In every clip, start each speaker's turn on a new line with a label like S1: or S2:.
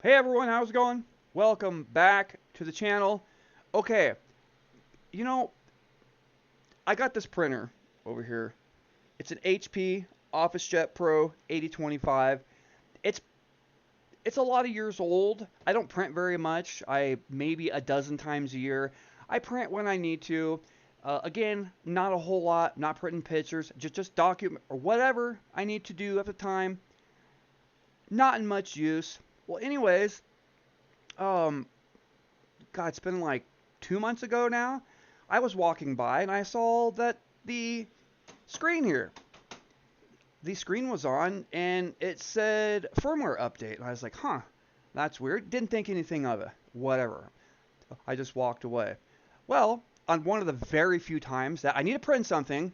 S1: Hey everyone, how's it going? Welcome back to the channel. Okay, you know, I got this printer over here. It's an HP OfficeJet Pro 8025. It's it's a lot of years old. I don't print very much. I maybe a dozen times a year. I print when I need to. Again, not a whole lot. Not printing pictures. Just document or whatever I need to do at the time. Not in much use. Well, anyways, um, God, it's been like 2 months ago now. I was walking by and I saw that the screen here, the screen was on and it said firmware update. And I was like, huh, that's weird. Didn't think anything of it. Whatever. I just walked away. Well, on one of the very few times that I need to print something,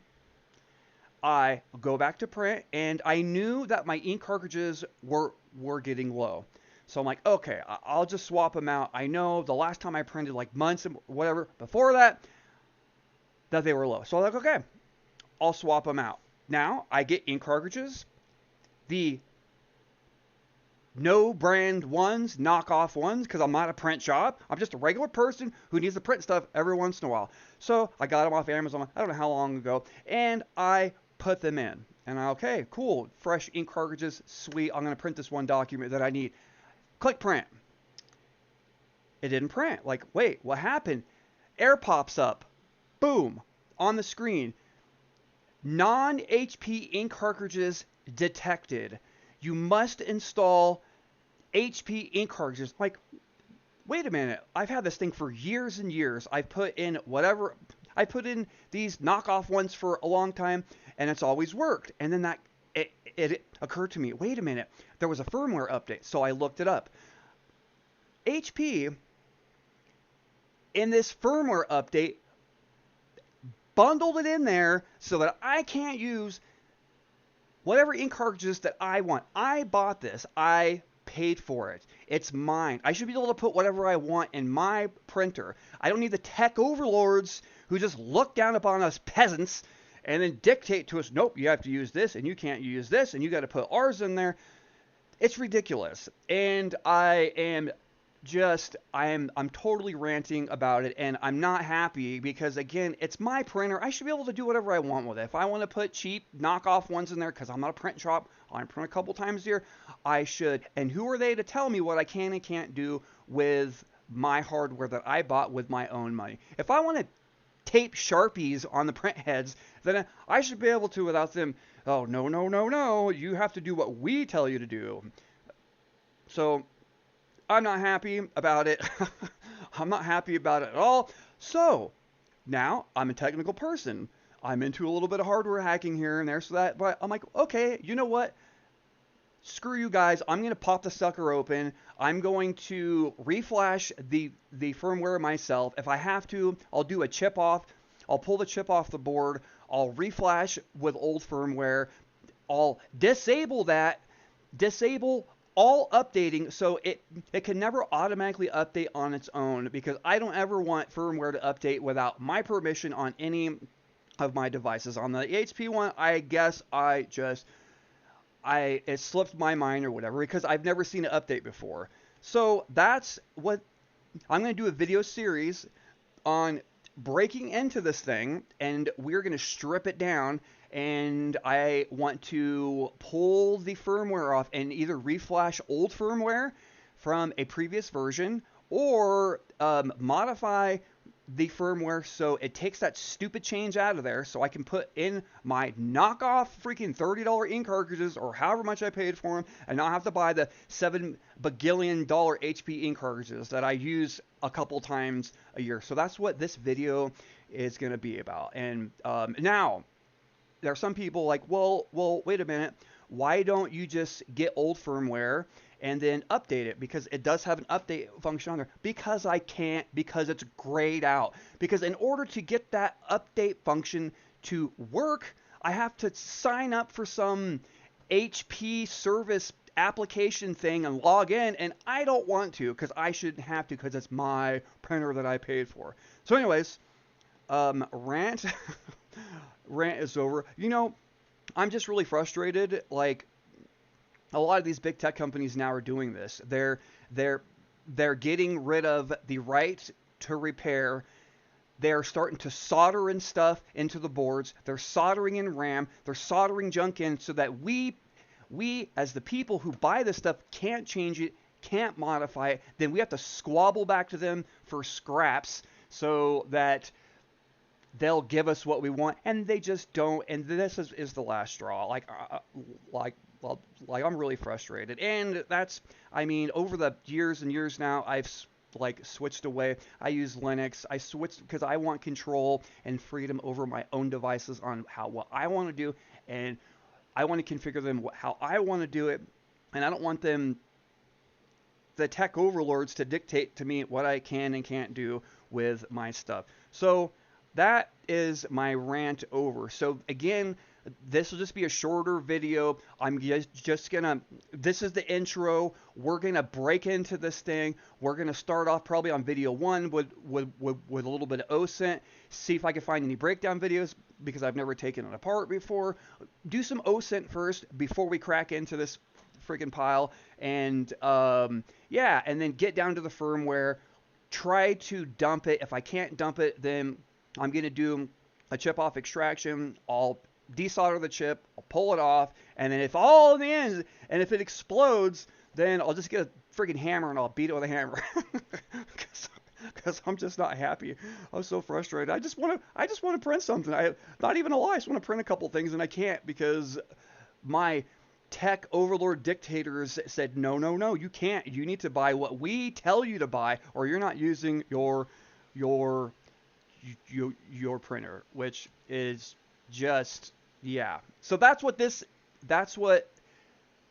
S1: I go back to print and I knew that my ink cartridges were getting low. So I'm like, okay, I'll just swap them out. I know the last time I printed like months and whatever before that they were low. So I'm like, okay, I'll swap them out. Now I get ink cartridges, the no brand ones, knockoff ones, because I'm not a print shop. I'm just a regular person who needs to print stuff every once in a while. So I got them off Amazon, I don't know how long ago, and I put them in. And okay, cool, fresh ink cartridges, sweet. I'm going to print this one document that I need. Click print. It didn't print. Like, wait, what happened? Air pops up. Boom. On the screen. Non-HP ink cartridges detected. You must install HP ink cartridges. Like, wait a minute. I've had this thing for years and years. I've put in whatever. I put in these knockoff ones for a long time, and it's always worked. And then it occurred to me, wait a minute. There was a firmware update, so I looked it up. HP in this firmware update bundled it in there so that I can't use whatever ink cartridges that I want. I bought this. I paid for it. It's mine. I should be able to put whatever I want in my printer. I don't need the tech overlords who just look down upon us peasants and then dictate to us, nope, you have to use this and you can't use this and you got to put ours in there. It's ridiculous. And I'm totally ranting about it and I'm not happy because again it's my printer. I should be able to do whatever I want with it. If I want to put cheap knockoff ones in there because I'm not a print shop, I print a couple times a year, I should. And who are they to tell me what I can and can't do with my hardware that I bought with my own money? If I want to tape Sharpies on the print heads, then I should be able to without them. Oh, no, no, no, no, you have to do what we tell you to do. So I'm not happy about it. I'm not happy about it at all. So now I'm a technical person. I'm into a little bit of hardware hacking here and there. So that, but I'm like, okay, you know what? Screw you guys. I'm going to pop the sucker open. I'm going to reflash the firmware myself. If I have to, I'll do a chip off. I'll pull the chip off the board. I'll reflash with old firmware. I'll disable all updating so it can never automatically update on its own because I don't ever want firmware to update without my permission on any of my devices. On the HP one, I guess it slipped my mind or whatever because I've never seen an update before. So that's what I'm going to do, a video series on breaking into this thing and we're going to strip it down, and I want to pull the firmware off and either reflash old firmware from a previous version or modify the firmware so it takes that stupid change out of there so I can put in my knockoff freaking $30 ink cartridges or however much I paid for them and not have to buy the $7 billion HP ink cartridges that I use a couple times a year. So that's what this video is going to be about. And now there are some people like, well, wait a minute. Why don't you just get old firmware and then update it? Because it does have an update function on there. Because I can't, because it's grayed out. Because in order to get that update function to work, I have to sign up for some HP service application thing and log in, and I don't want to because I shouldn't have to because it's my printer that I paid for. So anyways, rant rant is over. I'm just really frustrated. Like, a lot of these big tech companies now are doing this. They're they're getting rid of the right to repair. They're starting to solder in stuff into the boards. They're soldering in RAM. They're soldering junk in so that we as the people who buy this stuff can't change it, can't modify it. Then we have to squabble back to them for scraps so that they'll give us what we want, and they just don't. And this is the last straw. Like, well, like I'm really frustrated, and that's, I mean, over the years and years now, I've like switched away. I use Linux. I switched because I want control and freedom over my own devices on what I want to do, and I want to configure them how I want to do it, and I don't want them, the tech overlords, to dictate to me what I can and can't do with my stuff. So that is my rant over. So again, this will just be a shorter video. I'm just gonna, this is the intro. We're gonna break into this thing. We're gonna start off probably on video 1 with a little bit of OSINT. See if I can find any breakdown videos because I've never taken it apart before. Do some OSINT first before we crack into this freaking pile. And yeah, and then get down to the firmware. Try to dump it. If I can't dump it, then I'm going to do a chip off extraction. I'll desolder the chip, I'll pull it off, and then if all in the end, and if it explodes, then I'll just get a freaking hammer and I'll beat it with a hammer. Because I'm just not happy. I'm so frustrated. I just want to print something. Not even a lie. I just want to print a couple things, and I can't because my tech overlord dictators said, no, no, no, you can't. You need to buy what we tell you to buy, or you're not using your printer, which is just, yeah. So that's what this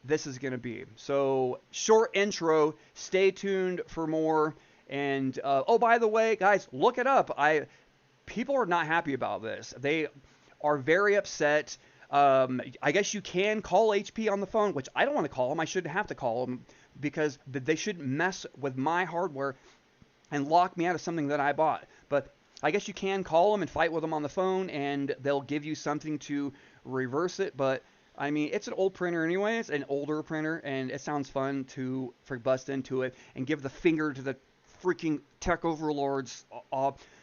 S1: is going to be. So short intro, stay tuned for more. And oh, by the way, guys, look it up. People are not happy about this. They are very upset. I guess you can call HP on the phone, which I don't want to call them. I shouldn't have to call them because they shouldn't mess with my hardware and lock me out of something that I bought. But I guess you can call them and fight with them on the phone, and they'll give you something to reverse it. But I mean, it's an old printer anyway. It's an older printer, and it sounds fun to bust into it and give the finger to the freaking tech overlords.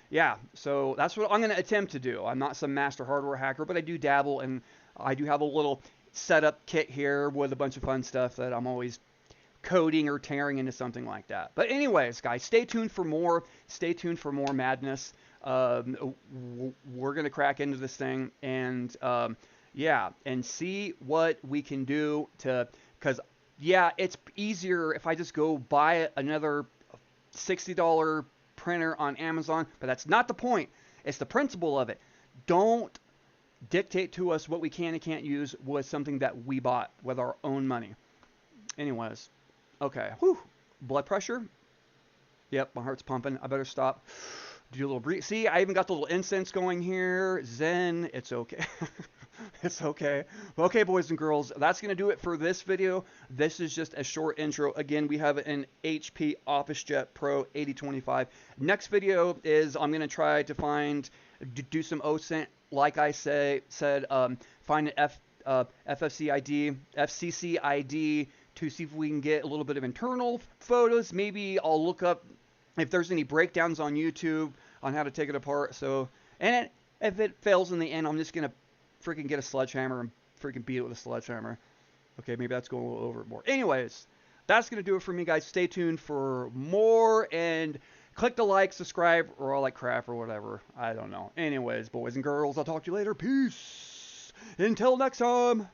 S1: Yeah, so that's what I'm going to attempt to do. I'm not some master hardware hacker, but I do dabble, and I do have a little setup kit here with a bunch of fun stuff that I'm always coding or tearing into something like that. But anyways, guys, stay tuned for more. Stay tuned for more madness. We're going to crack into this thing and, yeah, and see what we can do because, yeah, it's easier if I just go buy another $60 printer on Amazon, but that's not the point. It's the principle of it. Don't dictate to us what we can and can't use with something that we bought with our own money. Anyways, okay. Whew. Blood pressure. Yep, my heart's pumping. I better stop. Do a little breathe. See, I even got the little incense going here. Zen. It's okay. It's okay. Okay, boys and girls, that's going to do it for this video. This is just a short intro. Again, we have an HP OfficeJet Pro 8025. Next video is I'm going to try to do some OSINT, like I said, find an FCC ID to see if we can get a little bit of internal photos. Maybe I'll look up if there's any breakdowns on YouTube on how to take it apart. So, and if it fails in the end, I'm just going to freaking get a sledgehammer and freaking beat it with a sledgehammer. Okay, maybe that's going a little overboard. Anyways, that's going to do it for me, guys. Stay tuned for more and click the like, subscribe, or all that crap or whatever. I don't know. Anyways, boys and girls, I'll talk to you later. Peace. Until next time.